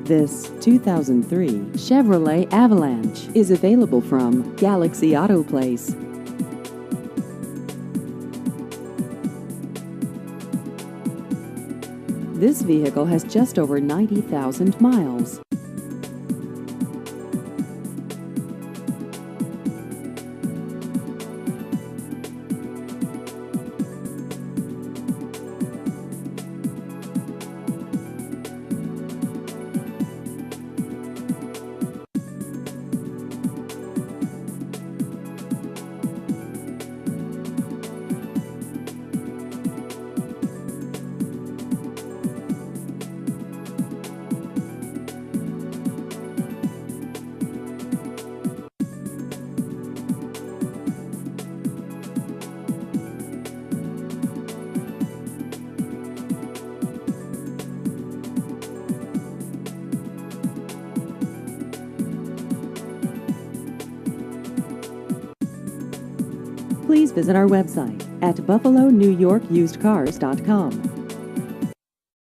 This 2003 Chevrolet Avalanche is available from Galaxy Auto Place. This vehicle has just over 90,000 miles. Please visit our website at buffalonewyorkusedcars.com.